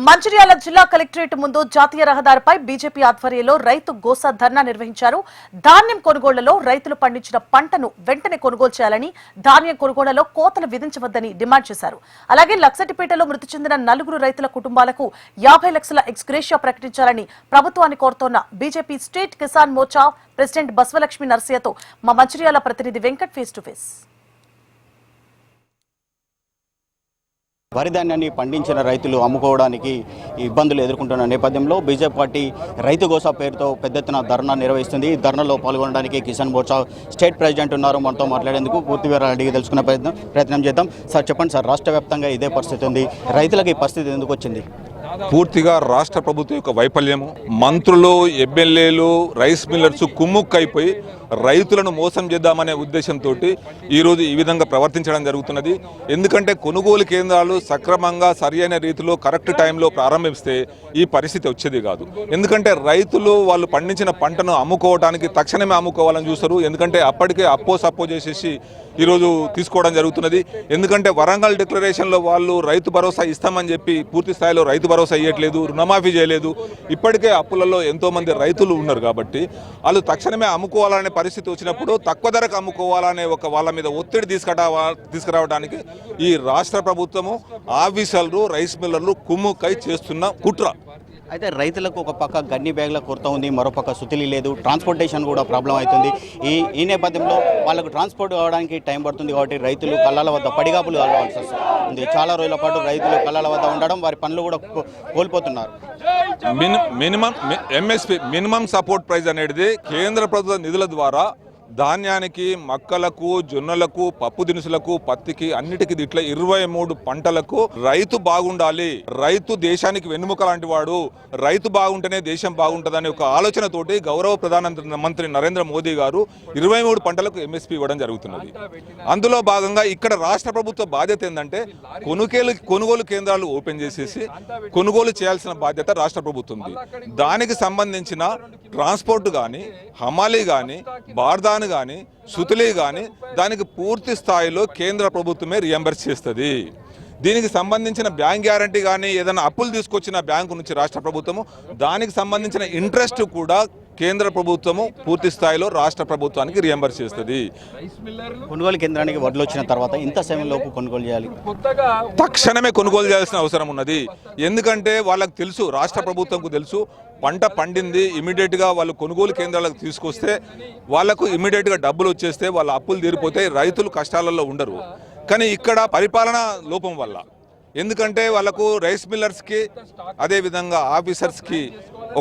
మంచిర్యాల జిల్లా కలెక్టరేట్ ముందు జాతీయ రహదారిపై బీజేపీ ఆధ్వర్యంలో రైతు గోసా ధర్నా నిర్వహించారు. ధాన్యం కొనుగోళ్లలో రైతులు పండించిన పంటను వెంటనే కొనుగోలు చేయాలని, ధాన్యం కొనుగోళ్లలో కోతలు విధించవద్దని డిమాండ్ చేశారు. అలాగే లక్సటిపేటలో మృతి చెందిన 4 రైతుల కుటుంబాలకు 50 లక్షల ఎక్స్గ్రేషియా ప్రకటించాలని ప్రభుత్వాన్ని కోరుతోన్న BJP state Kisan Morcha president Basavalakshmi నర్సియాతో మా మంచిర్యాల ప్రతినిధి వెంకట్ ఫేస్ టు ఫేస్. వరి ధాన్యాన్ని పండించిన రైతులు అమ్ముకోవడానికి ఇబ్బందులు ఎదుర్కొంటున్న నేపథ్యంలో బీజేపీ పార్టీ రైతు గోసా పేరుతో పెద్ద ఎత్తున ధర్నా నిర్వహిస్తుంది. ఈ ధర్నాలో పాల్గొనడానికి కిసాన్ మోర్చా స్టేట్ ప్రెసిడెంట్ ఉన్నారు. మనతో మాట్లాడేందుకు పూర్తి వివరాలు అడిగి తెలుసుకునే ప్రయత్నం చేద్దాం. సార్ చెప్పండి సార్, రాష్ట్ర వ్యాప్తంగా ఇదే పరిస్థితి ఉంది, రైతులకు ఈ పరిస్థితి ఎందుకు వచ్చింది? పూర్తిగా రాష్ట్ర ప్రభుత్వం యొక్క వైఫల్యము, మంత్రులు, ఎమ్మెల్యేలు, రైస్ మిల్లర్స్ కుమ్ముక్కైపోయి రైతులను మోసం చేద్దామనే ఉద్దేశంతో ఈరోజు ఈ విధంగా ప్రవర్తించడం జరుగుతున్నది. ఎందుకంటే కొనుగోలు కేంద్రాలు సక్రమంగా సరైన రీతిలో కరెక్ట్ టైంలో ప్రారంభిస్తే ఈ పరిస్థితి వచ్చేది కాదు. ఎందుకంటే రైతులు వాళ్ళు పండించిన పంటను అమ్ముకోవడానికి తక్షణమే అమ్ముకోవాలని చూస్తారు. ఎందుకంటే అప్పటికే సప్పో చేసేసి ఈరోజు తీసుకోవడం జరుగుతున్నది. ఎందుకంటే వరంగల్ డిక్లరేషన్లో వాళ్ళు రైతు భరోసా ఇస్తామని చెప్పి పూర్తి స్థాయిలో రైతు భరోసా ఇవ్వట్లేదు, రుణమాఫీ చేయలేదు. ఇప్పటికే అప్పులలో ఎంతోమంది రైతులు ఉన్నారు కాబట్టి వాళ్ళు తక్షణమే అమ్ముకోవాలనే పరిస్థితి వచ్చినప్పుడు తక్కువ ధరకు అమ్ముకోవాలనే వాళ్ళ మీద ఒత్తిడి తీసుకురావడానికి ఈ రాష్ట్ర ప్రభుత్వము, ఆఫీసర్లు, రైస్ మిల్లర్లు కుమ్ముక్కై చేస్తున్న కుట్ర. అయితే రైతులకు ఒక పక్క గన్ని బ్యాగ్ల కొరత ఉంది, మరోపక్క సుతిలి లేదు, ట్రాన్స్పోర్టేషన్ కూడా ప్రాబ్లం అవుతుంది. ఈ నేపథ్యంలో వాళ్ళకు ట్రాన్స్పోర్ట్ కావడానికి టైం పడుతుంది కాబట్టి రైతులు కళ్ళాల వద్ద పడిగాపులు కావాల్సి వస్తుంది. చాలా రోజుల పాటు రైతులు కళ్ళాల వద్ద ఉండడం, వారి పనులు కూడా కోల్పోతున్నారు. Minimum MSP minimum support price అనేది కేంద్ర ప్రభుత్వ నిధుల ద్వారా ధాన్యానికి, మక్కలకు, జొన్నలకు, పప్పు దినుసులకు, పత్తికి, అన్నిటికీ ఇట్లా 23 పంటలకు రైతు బాగుండాలి, రైతు దేశానికి వెన్నుముక లాంటి వాడు, రైతు బాగుంటేనే దేశం బాగుంటుందనే ఒక ఆలోచనతోటి గౌరవ ప్రధానమంత్రి నరేంద్ర మోదీ గారు 23 పంటలకు ఎంఎస్పీ ఇవ్వడం జరుగుతున్నది. అందులో భాగంగా ఇక్కడ రాష్ట్ర ప్రభుత్వ బాధ్యత ఏంటంటే కొనుగోలు కేంద్రాలు ఓపెన్ చేసేసి కొనుగోలు చేయాల్సిన బాధ్యత రాష్ట్ర ప్రభుత్వంది. దానికి సంబంధించిన ట్రాన్స్పోర్ట్ కానీ, హమాలీ కానీ, బార్దాన్ కానీ, సుతిలీ కానీ దానికి పూర్తి స్థాయిలో కేంద్ర ప్రభుత్వమే రియంబర్స్ చేస్తుంది. దీనికి సంబంధించిన బ్యాంక్ గ్యారంటీ కానీ, ఏదైనా అప్పులు తీసుకొచ్చిన బ్యాంకు నుంచి రాష్ట్ర ప్రభుత్వము, దానికి సంబంధించిన ఇంట్రెస్ట్ కూడా కేంద్ర ప్రభుత్వము పూర్తి స్థాయిలో రాష్ట్ర ప్రభుత్వానికి రియంబర్స్ చేస్తుంది. కొనుగోలు కేంద్రానికి వడ్లు వచ్చిన తర్వాత ఇంత సమయంలోపు కొనుగోలు చేయాలి, తక్షణమే కొనుగోలు చేయాల్సిన అవసరం ఉన్నది. ఎందుకంటే వాళ్ళకు తెలుసు, రాష్ట్ర ప్రభుత్వంకు తెలుసు, పంట పండింది ఇమీడియట్గా వాళ్ళు కొనుగోలు కేంద్రాలకు తీసుకొస్తే వాళ్లకు ఇమీడియట్గా డబ్బులు వచ్చేస్తే వాళ్ళ అప్పులు తీరిపోతాయి, రైతులు కష్టాలలో ఉండరు. కానీ ఇక్కడ పరిపాలన లోపం వల్ల, ఎందుకంటే వాళ్ళకు రైస్ మిల్లర్స్కి అదేవిధంగా ఆఫీసర్స్కి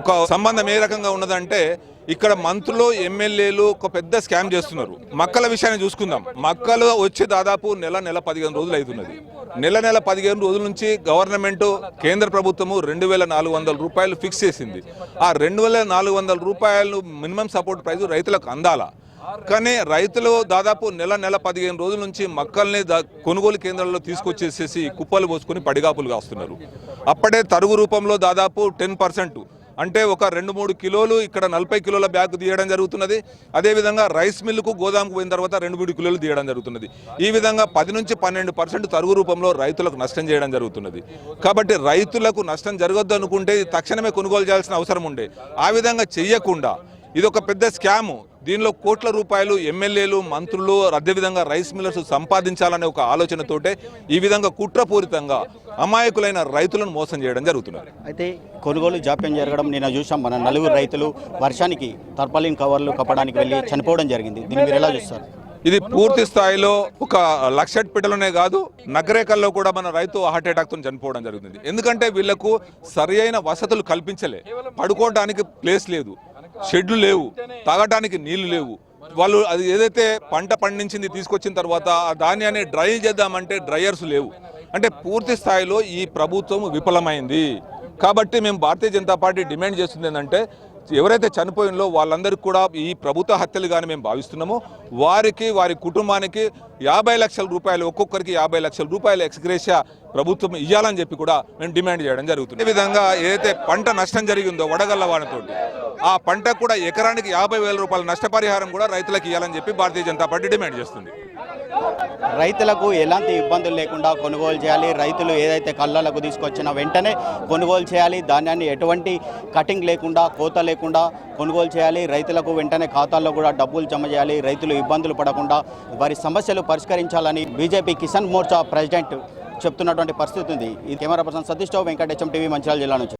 ఒక సంబంధం ఏ రకంగా ఉన్నదంటే, ఇక్కడ మంత్రులు, ఎమ్మెల్యేలు ఒక పెద్ద స్కామ్ చేస్తున్నారు. మక్కల విషయాన్ని చూసుకుందాం. మక్కలు వచ్చి దాదాపు నెల 15 రోజులు అవుతున్నది. నెల 15 రోజుల నుంచి గవర్నమెంట్, కేంద్ర ప్రభుత్వము 2400 రూపాయలు ఫిక్స్ చేసింది. ఆ 2400 రూపాయలు మినిమం సపోర్ట్ ప్రైస్ రైతులకు అందాలా. కానీ రైతులు దాదాపు నెల 15 రోజుల నుంచి మక్కల్ని కొనుగోలు కేంద్రాల్లో తీసుకొచ్చేసేసి కుప్పలు పోసుకొని పడిగాపులు కాస్తున్నారు. అప్పుడే తరుగు రూపంలో దాదాపు 10%, అంటే ఒక 2-3 కిలోలు ఇక్కడ 40 కిలోల బ్యాగ్ తీయడం జరుగుతున్నది. అదేవిధంగా రైస్ మిల్లుకు, గోదాముకు పోయిన తర్వాత 2-3 కిలోలు తీయడం జరుగుతున్నది. ఈ విధంగా 10-12% తరుగు రూపంలో రైతులకు నష్టం చేయడం జరుగుతున్నది. కాబట్టి రైతులకు నష్టం జరగొద్దు అనుకుంటే తక్షణమే కొనుగోలు చేయాల్సిన అవసరం ఉండే. ఆ విధంగా చెయ్యకుండా ఇది ఒక పెద్ద స్కాము. దీనిలో కోట్ల రూపాయలు ఎమ్మెల్యేలు, మంత్రులు, అదేవిధంగా రైస్ మిల్లర్స్ సంపాదించాలనే ఒక ఆలోచనతోటే ఈ విధంగా కుట్రపూరితంగా అమాయకులైన రైతులను మోసం చేయడం జరుగుతున్నది. అయితే కొనుగోలు జాప్యం జరగడం నిన్న చూసాం. మన 4 రైతులు వర్షానికి తర్పాలిన్ కవర్లు కప్పడానికి వెళ్ళి చనిపోవడం జరిగింది. దీన్ని మీరు ఎలా చూస్తారు? ఇది పూర్తి స్థాయిలో ఒక లక్షట్పేటలోనే కాదు, నగరేకల్లో కూడా మన రైతు హార్ట్ అటాక్తో చనిపోవడం జరుగుతుంది. ఎందుకంటే వీళ్లకు సరి అయిన వసతులు కల్పించలే, పడుకోవడానికి ప్లేస్ లేదు, షెడ్లు లేవు, తాగడానికి నీళ్లు లేవు. వాళ్ళు అది ఏదైతే పంట పండించింది తీసుకొచ్చిన తర్వాత ఆ ధాన్యాన్ని డ్రై చేద్దామంటే డ్రైయర్స్ లేవు. అంటే పూర్తి స్థాయిలో ఈ ప్రభుత్వం విఫలమైంది. కాబట్టి మేము భారతీయ జనతా పార్టీ డిమాండ్ చేస్తుంది ఏంటంటే, ఎవరైతే చనిపోయినలో వాళ్ళందరికీ కూడా ఈ ప్రభుత్వ హత్యలుగానే మేము భావిస్తున్నామో వారికి, వారి కుటుంబానికి 50 లక్షల రూపాయలు, ఒక్కొక్కరికి 50 లక్షల రూపాయలు ఎక్స్గ్రేషియా ప్రభుత్వం ఇవ్వాలని చెప్పి కూడా మేము డిమాండ్ చేయడం జరుగుతుంది. ఈ విధంగా ఏదైతే పంట నష్టం జరిగిందో వడగళ్ల వానతోటి, ఆ పంట కూడా ఎకరానికి 50,000 రూపాయల నష్టపరిహారం కూడా రైతులకు ఇవ్వాలని చెప్పి భారతీయ జనతా పార్టీ డిమాండ్ చేస్తుంది. రైతులకు ఎలాంటి ఇబ్బందులు లేకుండా కొనుగోలు చేయాలి. రైతులు ఏదైతే కళ్ళలకు తీసుకొచ్చినా వెంటనే కొనుగోలు చేయాలి. ధాన్యాన్ని ఎటువంటి కటింగ్ లేకుండా, కోత లేకుండా కొనుగోలు చేయాలి. రైతులకు వెంటనే ఖాతాల్లో కూడా డబ్బులు జమ చేయాలి. రైతులు ఇబ్బందులు పడకుండా వారి సమస్యలు పరిష్కరించాలని బీజేపీ కిసాన్ మోర్చా ప్రెసిడెంట్ చెప్తున్నటువంటి పరిస్థితి ఉంది. ఈ కెమెరా పర్సన్ సతీష్ రావు, వెంకటేశం టీవీ, మంచిర్యాల జిల్లా నుంచి.